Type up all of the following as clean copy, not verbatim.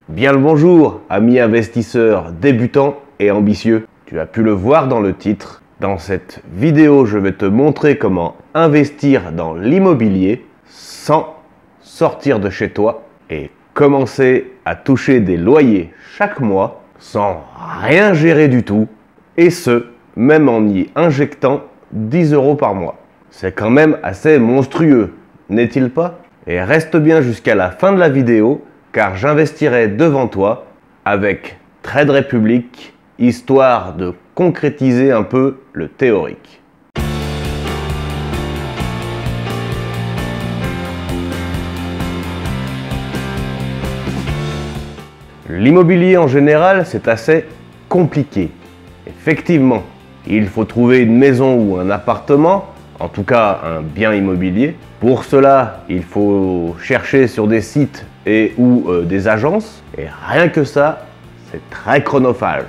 Bien le bonjour, amis investisseurs débutants et ambitieux. Tu as pu le voir dans le titre. Dans cette vidéo, je vais te montrer comment investir dans l'immobilier sans sortir de chez toi et commencer à toucher des loyers chaque mois sans rien gérer du tout, et ce, même en y injectant 10 € par mois. C'est quand même assez monstrueux, n'est-il pas? Et reste bien jusqu'à la fin de la vidéo, car j'investirai devant toi avec Trade Republic, histoire de concrétiser un peu le théorique. L'immobilier en général, c'est assez compliqué. Effectivement, il faut trouver une maison ou un appartement, en tout cas un bien immobilier. Pour cela, il faut chercher sur des sites et ou des agences. Et rien que ça, c'est très chronophage.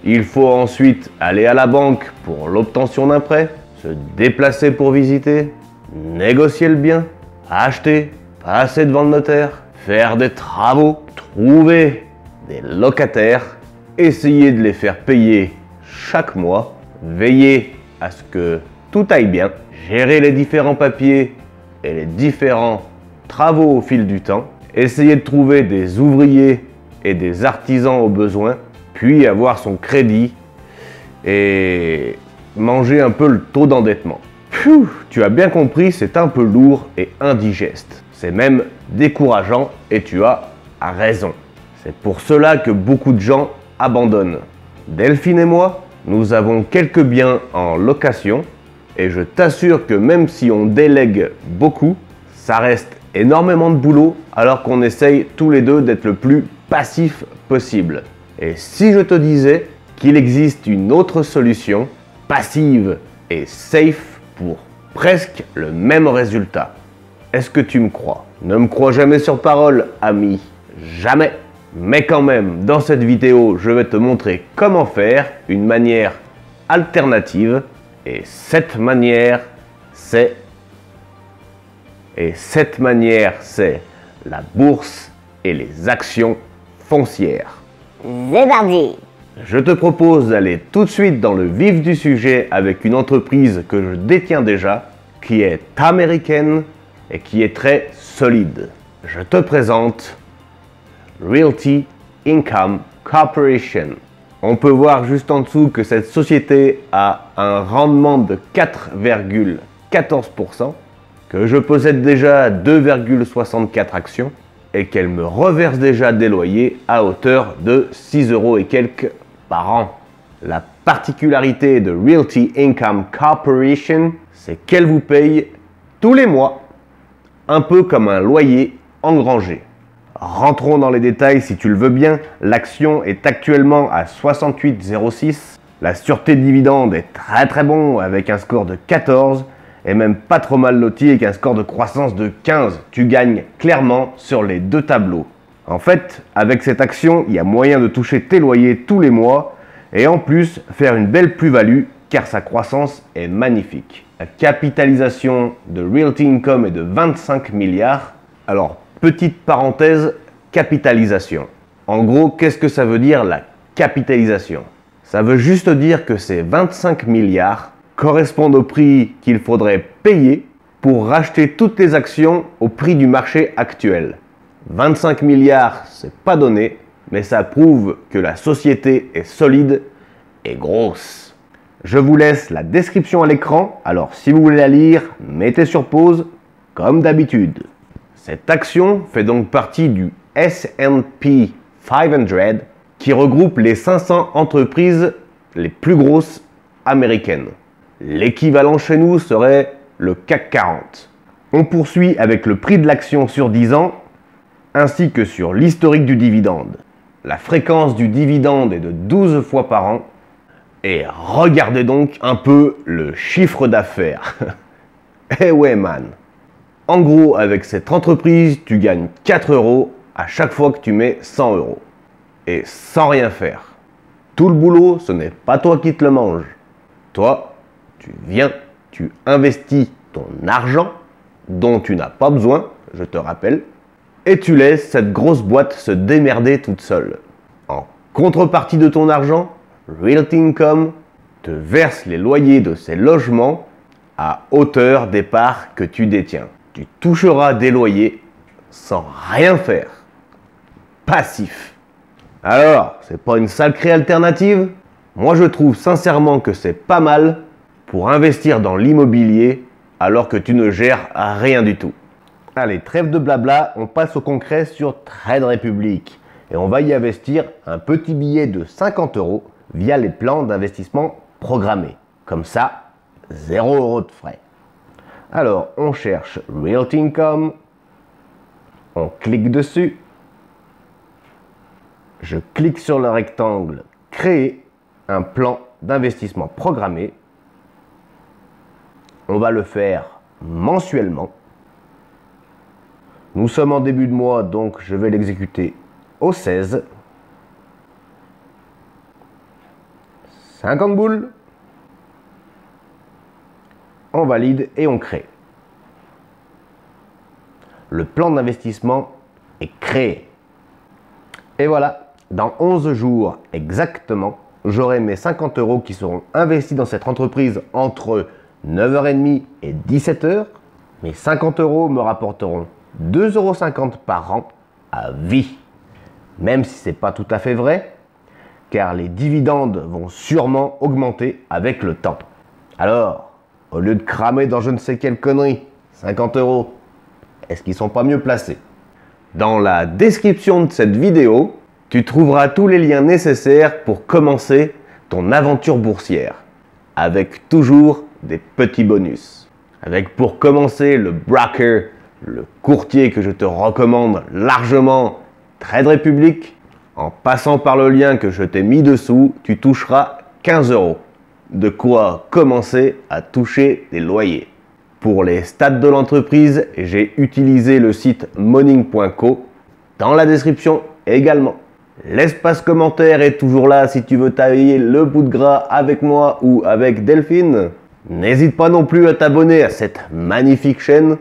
Il faut ensuite aller à la banque pour l'obtention d'un prêt, se déplacer pour visiter, négocier le bien, acheter, passer devant le notaire, faire des travaux, trouver des locataires, essayer de les faire payer chaque mois, veiller à ce que tout aille bien, gérer les différents papiers et les différents travaux au fil du temps, essayer de trouver des ouvriers et des artisans au besoin, puis avoir son crédit et manger un peu le taux d'endettement. Tu as bien compris, c'est un peu lourd et indigeste. C'est même décourageant et tu as raison. C'est pour cela que beaucoup de gens abandonnent. Delphine et moi, nous avons quelques biens en location et je t'assure que même si on délègue beaucoup, ça reste énormément de boulot alors qu'on essaye tous les deux d'être le plus passif possible. Et si je te disais qu'il existe une autre solution, passive et safe pour presque le même résultat, est-ce que tu me crois? Ne me crois jamais sur parole, ami, jamais. Mais quand même, dans cette vidéo, je vais te montrer comment faire une manière alternative. Et cette manière, c'est la bourse et les actions foncières. C'est parti! Je te propose d'aller tout de suite dans le vif du sujet avec une entreprise que je détiens déjà, qui est américaine et qui est très solide. Je te présente Realty Income Corporation. On peut voir juste en dessous que cette société a un rendement de 4,14%, que je possède déjà 2,64 actions et qu'elle me reverse déjà des loyers à hauteur de 6 € et quelques par an. La particularité de Realty Income Corporation, c'est qu'elle vous paye tous les mois, un peu comme un loyer engrangé. Rentrons dans les détails si tu le veux bien. L'action est actuellement à 68,06. La sûreté de dividende est très bon avec un score de 14 et même pas trop mal loti avec un score de croissance de 15. Tu gagnes clairement sur les deux tableaux. En fait, avec cette action, il y a moyen de toucher tes loyers tous les mois et en plus faire une belle plus-value car sa croissance est magnifique. La capitalisation de Realty Income est de 25 milliards. Alors, petite parenthèse, capitalisation. En gros, qu'est-ce que ça veut dire la capitalisation? Ça veut juste dire que ces 25 milliards correspondent au prix qu'il faudrait payer pour racheter toutes les actions au prix du marché actuel. 25 milliards, c'est pas donné, mais ça prouve que la société est solide et grosse. Je vous laisse la description à l'écran, alors si vous voulez la lire, mettez sur pause, comme d'habitude. Cette action fait donc partie du S&P 500 qui regroupe les 500 entreprises les plus grosses américaines. L'équivalent chez nous serait le CAC 40. On poursuit avec le prix de l'action sur 10 ans ainsi que sur l'historique du dividende. La fréquence du dividende est de 12 fois par an et regardez donc un peu le chiffre d'affaires. Eh ouais man! En gros, avec cette entreprise, tu gagnes 4 € à chaque fois que tu mets 100 €. Et sans rien faire. Tout le boulot, ce n'est pas toi qui te le manges. Toi, tu viens, tu investis ton argent dont tu n'as pas besoin, je te rappelle, et tu laisses cette grosse boîte se démerder toute seule. En contrepartie de ton argent, Realty Income te verse les loyers de ces logements à hauteur des parts que tu détiens. Tu toucheras des loyers sans rien faire. Passif. Alors, c'est pas une sacrée alternative? Moi, je trouve sincèrement que c'est pas mal pour investir dans l'immobilier alors que tu ne gères rien du tout. Allez, trêve de blabla, on passe au concret sur Trade Republic. Et on va y investir un petit billet de 50 € via les plans d'investissement programmés. Comme ça, 0 € de frais. Alors, on cherche Realty Income. On clique dessus. Je clique sur le rectangle Créer un plan d'investissement programmé. On va le faire mensuellement. Nous sommes en début de mois, donc je vais l'exécuter au 16. 50 boules. On valide et on crée. Le plan d'investissement est créé. Et voilà, dans 11 jours exactement, j'aurai mes 50 € qui seront investis dans cette entreprise entre 9h30 et 17h. Mes 50 € me rapporteront 2,50 € par an à vie. Même si ce n'est pas tout à fait vrai, car les dividendes vont sûrement augmenter avec le temps. Alors, au lieu de cramer dans je ne sais quelle connerie, 50 €, est-ce qu'ils sont pas mieux placés? Dans la description de cette vidéo, tu trouveras tous les liens nécessaires pour commencer ton aventure boursière, avec toujours des petits bonus. Avec pour commencer le broker, le courtier que je te recommande largement, Trade Republic. En passant par le lien que je t'ai mis dessous, tu toucheras 15 €. De quoi commencer à toucher des loyers. Pour les stats de l'entreprise, j'ai utilisé le site morning.co dans la description également. L'espace commentaire est toujours là si tu veux tailler le bout de gras avec moi ou avec Delphine. N'hésite pas non plus à t'abonner à cette magnifique chaîne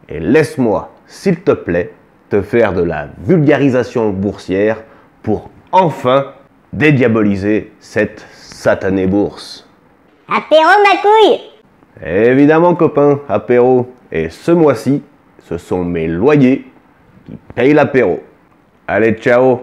et laisse-moi, s'il te plaît, te faire de la vulgarisation boursière pour enfin dédiaboliser cette satanée bourse. Apéro ma couille! Évidemment copain, apéro. Et ce mois-ci, ce sont mes loyers qui payent l'apéro. Allez, ciao!